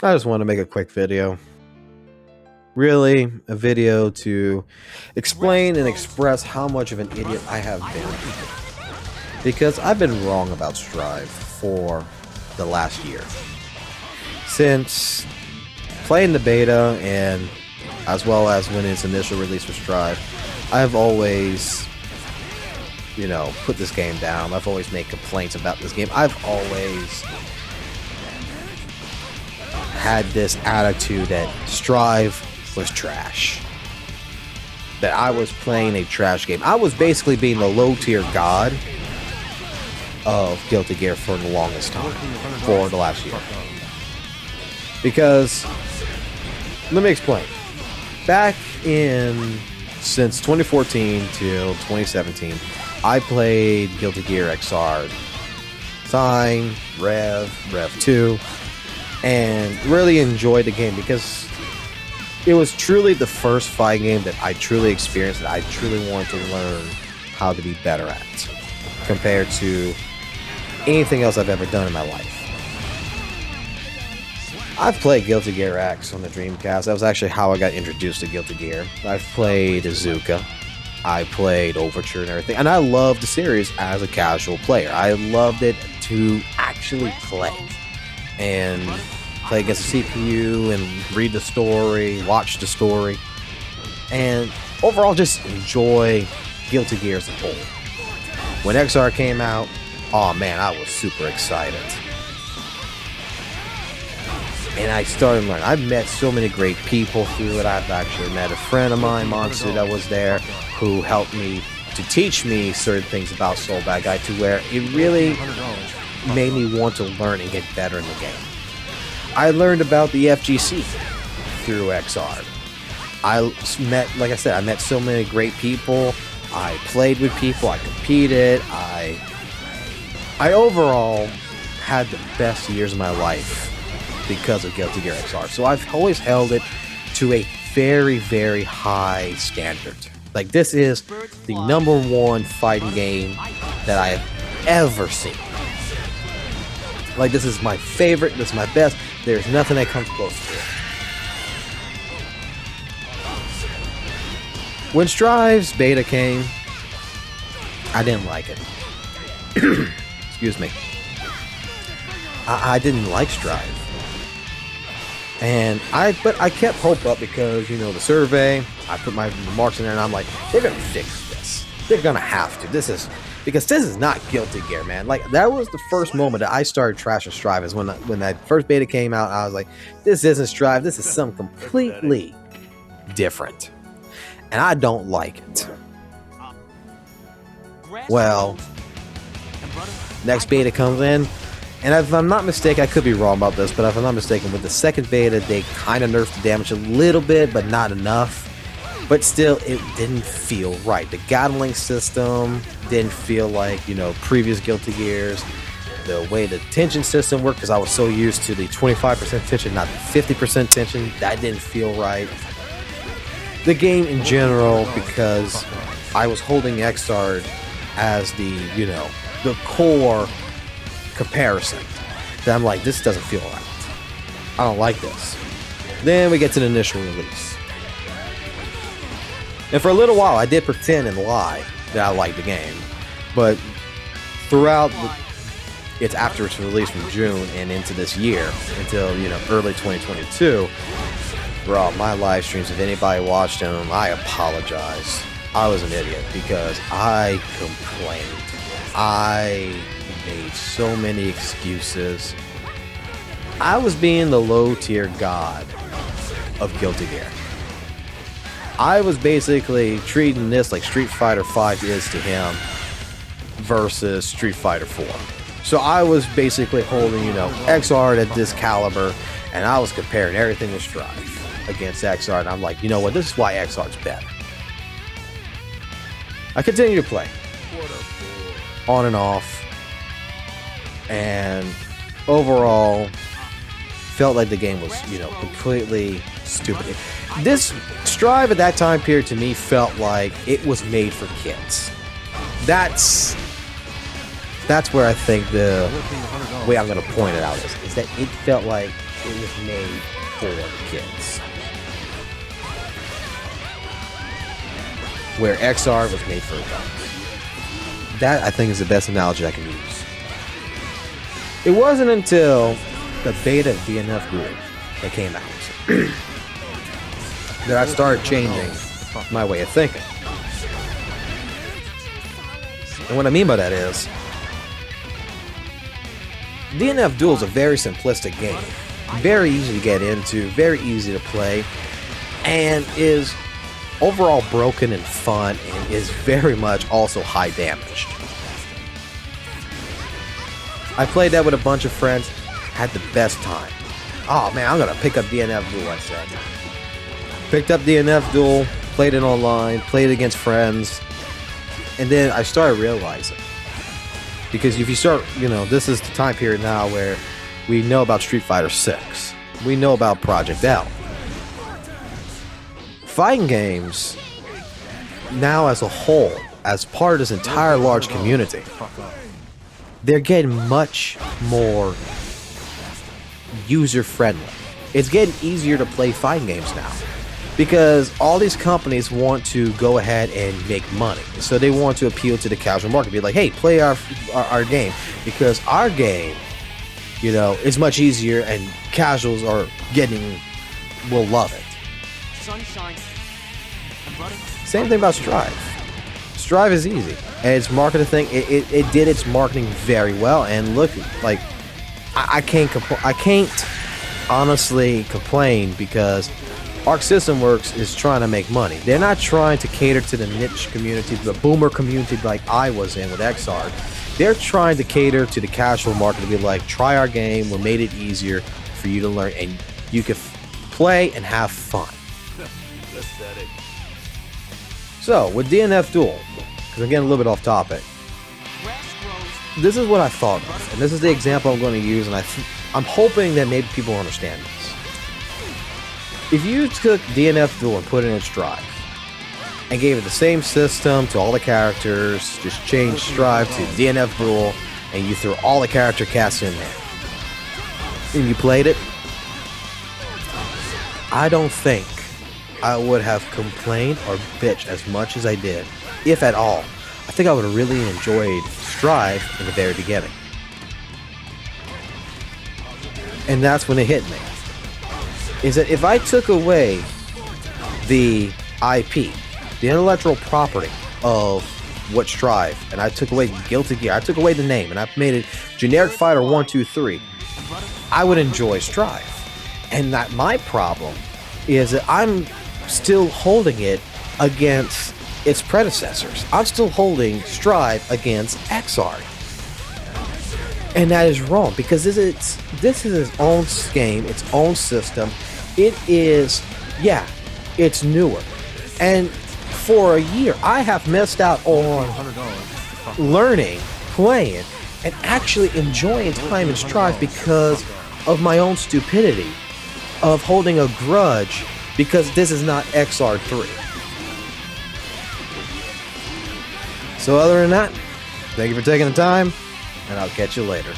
I just want to make a quick video. Really, a video to explain and express how much of an idiot I have been. Because I've been wrong about Strive for the last year. Since playing the beta and as well as when its initial release for Strive, I've always, put this game down. I've always made complaints about this game. I've always had this attitude that Strive was trash. That I was playing a trash game. I was basically being the low tier god of Guilty Gear for the longest time. For the last year. Because, let me explain. Back since 2014 till 2017, I played Guilty Gear Xrd Rev 2, and really enjoyed the game because it was truly the first fighting game that I truly experienced that I truly wanted to learn how to be better at compared to anything else I've ever done in my life. I've played Guilty Gear X on the Dreamcast. That was actually how I got introduced to Guilty Gear. I've played Azuka. I played Overture and everything. And I loved the series as a casual player. I loved it to actually play. And play against the CPU and read the story, watch the story. And overall just enjoy Guilty Gear as a whole. When XR came out, oh man, I was super excited. And I started learning. I've met so many great people through it. I've actually met a friend of mine, Monster, that was there, who helped me to teach me certain things about Soul Bad Guy to where it really made me want to learn and get better in the game. I learned about the FGC through XR. I met so many great people. I played with people. I competed. I overall had the best years of my life because of Guilty Gear Xrd. So I've always held it to a very, very high standard. Like, this is the #1 fighting game that I have ever seen. Like, this is my favorite, this is my best. There's nothing that comes close to it. When Strive's beta came, I didn't like it. Excuse me. I didn't like Strive. But I kept hope up because, the survey, I put my remarks in there and I'm like, they're going to fix this. They're going to have to. This is not Guilty Gear, man. Like, that was the first moment that I started trashing Strive, is when that first beta came out. I was like, this isn't Strive. This is something completely different. And I don't like it. Well, next beta comes in. And if I'm not mistaken, I could be wrong about this, but if I'm not mistaken, with the second beta, they kind of nerfed the damage a little bit, but not enough. But still, it didn't feel right. The gatling system didn't feel like, previous Guilty Gears. The way the tension system worked, because I was so used to the 25% tension, not the 50% tension, that didn't feel right. The game in general, because I was holding Xrd as the core comparison, that I'm like, this doesn't feel right. I don't like this. Then we get to the initial release. And for a little while, I did pretend and lie that I liked the game. But throughout it's after its release from June and into this year, until, early 2022, bro, my live streams, if anybody watched them, I apologize. I was an idiot because I complained. I made so many excuses. I was being the low tier god of Guilty Gear. I was basically treating this like Street Fighter V is to him versus Street Fighter 4. So I was basically holding, Xrd at this caliber, and I was comparing everything with Strive against Xrd, and I'm like, you know what, this is why Xrd's better. I continue to play on and off, and overall felt like the game was, completely stupid. This Strive at that time period to me felt like it was made for kids. That's where I think the way I'm going to point it out is that it felt like it was made for kids. Where XR was made for adults. That, I think, is the best analogy I can use. It wasn't until the beta of DNF Duel that came out that I started changing my way of thinking. And what I mean by that is, DNF Duel is a very simplistic game. Very easy to get into, very easy to play, and is overall broken and fun, and is very much also high damaged. I played that with a bunch of friends, had the best time. Oh man, I'm gonna pick up DNF Duel, I said. Picked up DNF Duel, played it online, played it against friends, and then I started realizing, because if you start, this is the time period now where we know about Street Fighter 6. We know about Project L. Fighting games, now as a whole, as part of this entire large community, they're getting much more user-friendly. It's getting easier to play fighting games now, because all these companies want to go ahead and make money. So they want to appeal to the casual market. Be like, hey, play our game, because our game, is much easier, and casuals will love it. Sunshine. Same thing about Strive. Strive is easy, and its marketing thing, it did its marketing very well. And look, like, I can't honestly complain, because Arc System Works is trying to make money. They're not trying to cater to the niche community, the boomer community like I was in with Xrd. They're trying to cater to the casual market to be like, try our game, we made it easier for you to learn, and you can play and have fun. So, with DNF Duel, because I'm getting a little bit off topic, this is what I thought of, and this is the example I'm going to use, and I'm hoping that maybe people understand this. If you took DNF Duel and put it in Strive, and gave it the same system to all the characters, just changed Strive to DNF Duel, and you threw all the character casts in there, and you played it, I don't think I would have complained or bitched as much as I did, if at all. I think I would have really enjoyed Strive in the very beginning. And that's when it hit me. Is that if I took away the IP, the intellectual property of what Strive, and I took away Guilty Gear, I took away the name, and I made it Generic Fighter 1, 2, 3, I would enjoy Strive. And that my problem is that I'm still holding it against its predecessors. I'm still holding Strive against Xrd. And that is wrong, because this is its own game, its own system. It is, it's newer. And for a year, I have missed out on learning, playing, and actually enjoying time in Strive because of my own stupidity of holding a grudge because this is not Xrd 3. So other than that, thank you for taking the time, and I'll catch you later.